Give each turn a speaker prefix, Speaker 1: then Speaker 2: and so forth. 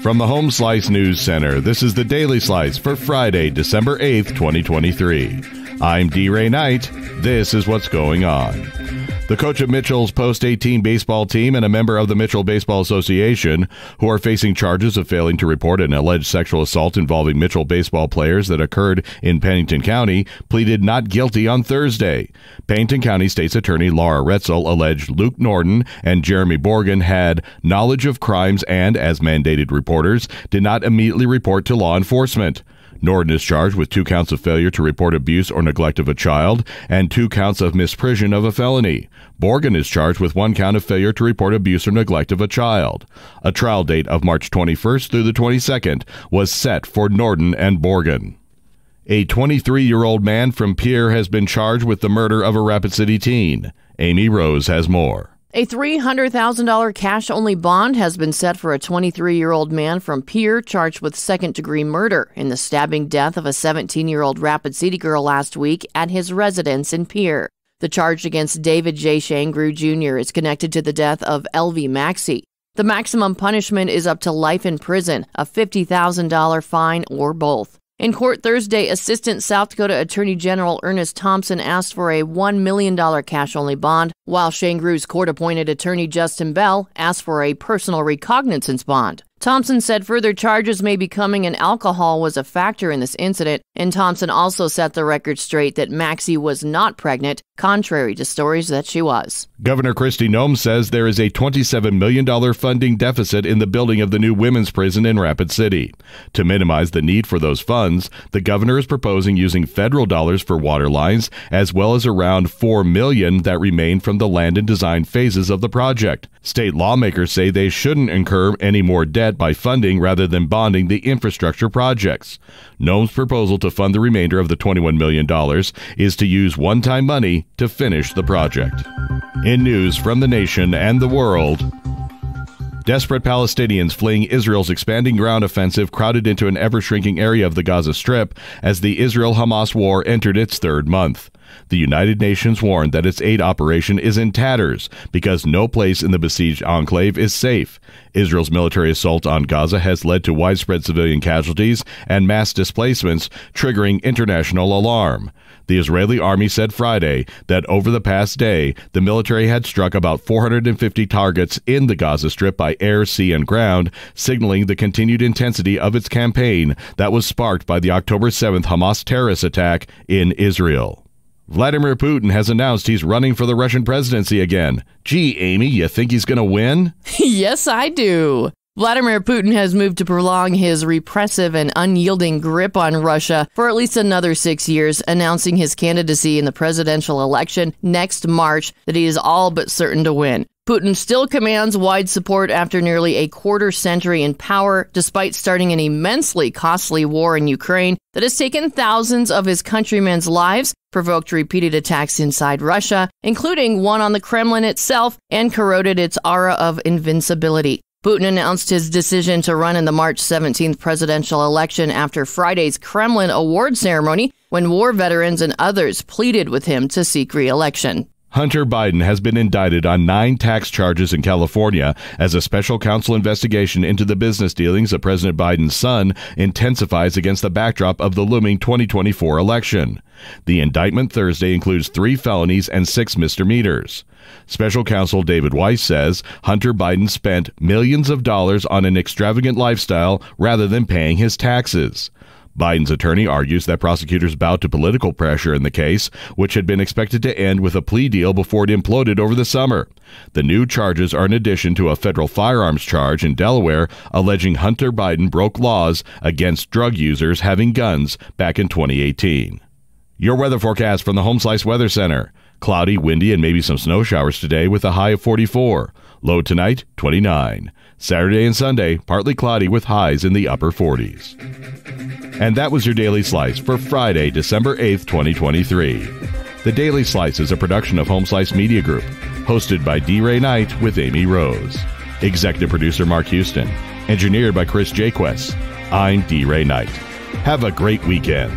Speaker 1: From the Home Slice News Center, this is the Daily Slice for Friday, December 8th, 2023. I'm D. Ray Knight. This is what's going on. The coach of Mitchel's post-18 baseball team and a member of the Mitchell Baseball Association, who are facing charges of failing to report an alleged sexual assault involving Mitchell baseball players that occurred in Pennington County, pleaded not guilty on Thursday. Pennington County State's Attorney Laura Retzel alleged Luke Norton and Jeremy Borgen had knowledge of crimes and, as mandated reporters, did not immediately report to law enforcement. Norton is charged with 2 counts of failure to report abuse or neglect of a child and 2 counts of misprision of a felony. Borgen is charged with 1 count of failure to report abuse or neglect of a child. A trial date of March 21st through the 22nd was set for Norton and Borgen. A 23-year-old man from Pierre has been charged with the murder of a Rapid City teen. Amy Rose has more.
Speaker 2: A $300,000 cash-only bond has been set for a 23-year-old man from Pierre charged with second-degree murder in the stabbing death of a 17-year-old Rapid City girl last week at his residence in Pierre. The charge against David J. Shangru Jr. is connected to the death of L.V. Maxey. The maximum punishment is up to life in prison, a $50,000 fine, or both. In court Thursday, Assistant South Dakota Attorney General Ernest Thompson asked for a $1 million cash-only bond, while Shangru's court-appointed attorney Justin Bell asked for a personal recognizance bond. Thompson said further charges may be coming and alcohol was a factor in this incident, and Thompson also set the record straight that Maxey was not pregnant, contrary to stories that she was.
Speaker 1: Governor Noem says there is a $27 million funding deficit in the building of the new women's prison in Rapid City. To minimize the need for those funds, the governor is proposing using federal dollars for water lines, as well as around $4 million that remain from the land and design phases of the project. State lawmakers say they shouldn't incur any more debt by funding rather than bonding the infrastructure projects. Noem's proposal to fund the remainder of the $21 million is to use one-time money to finish the project. In news from the nation and the world, desperate Palestinians fleeing Israel's expanding ground offensive crowded into an ever-shrinking area of the Gaza Strip as the Israel-Hamas war entered its 3rd month. The United Nations warned that its aid operation is in tatters because no place in the besieged enclave is safe. Israel's military assault on Gaza has led to widespread civilian casualties and mass displacements, triggering international alarm. The Israeli army said Friday that over the past day, the military had struck about 450 targets in the Gaza Strip by air, sea, and ground, signaling the continued intensity of its campaign that was sparked by the October 7th Hamas terrorist attack in Israel. Vladimir Putin has announced he's running for the Russian presidency again. Gee, Amy, you think he's going to win?
Speaker 2: Yes, I do. Vladimir Putin has moved to prolong his repressive and unyielding grip on Russia for at least another 6 years, announcing his candidacy in the presidential election next March that he is all but certain to win. Putin still commands wide support after nearly a quarter-century in power, despite starting an immensely costly war in Ukraine that has taken thousands of his countrymen's lives, provoked repeated attacks inside Russia, including one on the Kremlin itself, and corroded its aura of invincibility. Putin announced his decision to run in the March 17th presidential election after Friday's Kremlin award ceremony, when war veterans and others pleaded with him to seek re-election.
Speaker 1: Hunter Biden has been indicted on 9 tax charges in California as a special counsel investigation into the business dealings of President Biden's son intensifies against the backdrop of the looming 2024 election. The indictment Thursday includes 3 felonies and 6 misdemeanors. Special counsel David Weiss says Hunter Biden spent millions of dollars on an extravagant lifestyle rather than paying his taxes. Biden's attorney argues that prosecutors bowed to political pressure in the case, which had been expected to end with a plea deal before it imploded over the summer. The new charges are in addition to a federal firearms charge in Delaware alleging Hunter Biden broke laws against drug users having guns back in 2018. Your weather forecast from the Home Slice Weather Center. Cloudy, windy, and maybe some snow showers today with a high of 44. Low tonight, 29. Saturday and Sunday, partly cloudy with highs in the upper 40s. And that was your Daily Slice for Friday, December 8th, 2023. The Daily Slice is a production of Home Slice Media Group, hosted by D. Ray Knight with Amy Rose. Executive producer Mark Houston. Engineered by Chris Jaquess. I'm D. Ray Knight. Have a great weekend.